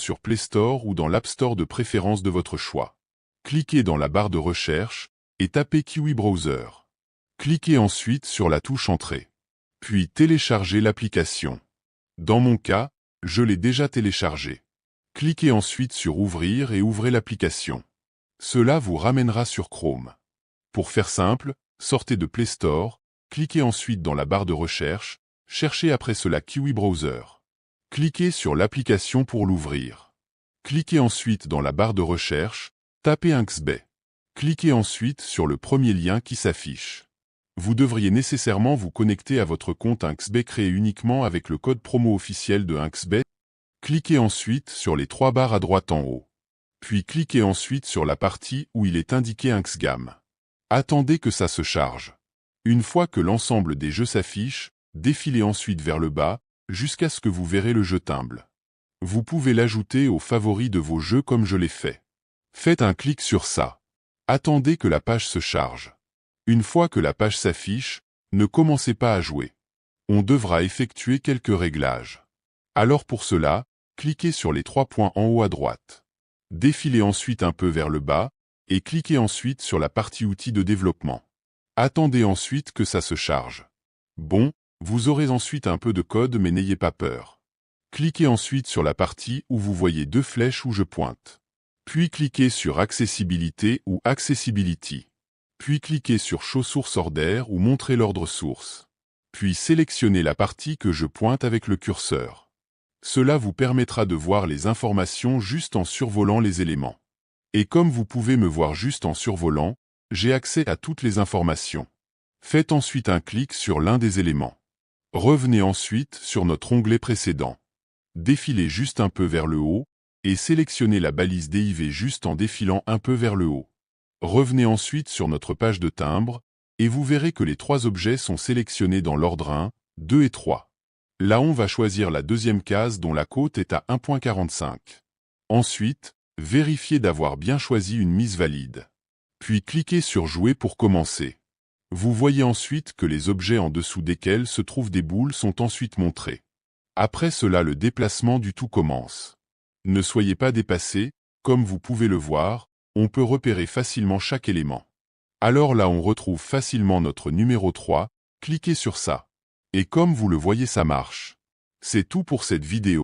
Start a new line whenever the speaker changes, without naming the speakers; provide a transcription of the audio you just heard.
sur Play Store ou dans l'App Store de préférence de votre choix. Cliquez dans la barre de recherche et tapez Kiwi Browser. Cliquez ensuite sur la touche Entrée. Puis téléchargez l'application. Dans mon cas, je l'ai déjà téléchargée. Cliquez ensuite sur Ouvrir et ouvrez l'application. Cela vous ramènera sur Chrome. Pour faire simple, sortez de Play Store, cliquez ensuite dans la barre de recherche, cherchez après cela Kiwi Browser. Cliquez sur l'application pour l'ouvrir. Cliquez ensuite dans la barre de recherche, tapez Inkscape. Cliquez ensuite sur le premier lien qui s'affiche. Vous devriez nécessairement vous connecter à votre compte Inkscape créé uniquement avec le code promo officiel de Inkscape. Cliquez ensuite sur les trois barres à droite en haut. Puis cliquez ensuite sur la partie où il est indiqué Inkscape. Attendez que ça se charge. Une fois que l'ensemble des jeux s'affiche, défilez ensuite vers le bas, jusqu'à ce que vous verrez le jeu Timble. Vous pouvez l'ajouter aux favoris de vos jeux comme je l'ai fait. Faites un clic sur ça. Attendez que la page se charge. Une fois que la page s'affiche, ne commencez pas à jouer. On devra effectuer quelques réglages. Alors pour cela, cliquez sur les trois points en haut à droite. Défilez ensuite un peu vers le bas, et cliquez ensuite sur la partie outils de développement. Attendez ensuite que ça se charge. Bon, vous aurez ensuite un peu de code mais n'ayez pas peur. Cliquez ensuite sur la partie où vous voyez deux flèches où je pointe. Puis cliquez sur Accessibilité ou Accessibility. Puis cliquez sur Show Source Order ou Montrer l'ordre source. Puis sélectionnez la partie que je pointe avec le curseur. Cela vous permettra de voir les informations juste en survolant les éléments. Et comme vous pouvez me voir juste en survolant, j'ai accès à toutes les informations. Faites ensuite un clic sur l'un des éléments. Revenez ensuite sur notre onglet précédent. Défilez juste un peu vers le haut, et sélectionnez la balise DIV juste en défilant un peu vers le haut. Revenez ensuite sur notre page de timbre, et vous verrez que les trois objets sont sélectionnés dans l'ordre 1, 2 et 3. Là on va choisir la deuxième case dont la cote est à 1.45. Ensuite, vérifiez d'avoir bien choisi une mise valide. Puis cliquez sur Jouer pour commencer. Vous voyez ensuite que les objets en dessous desquels se trouvent des boules sont ensuite montrés. Après cela le déplacement du tout commence. Ne soyez pas dépassés, comme vous pouvez le voir, on peut repérer facilement chaque élément. Alors là on retrouve facilement notre numéro 3, cliquez sur ça. Et comme vous le voyez ça marche. C'est tout pour cette vidéo.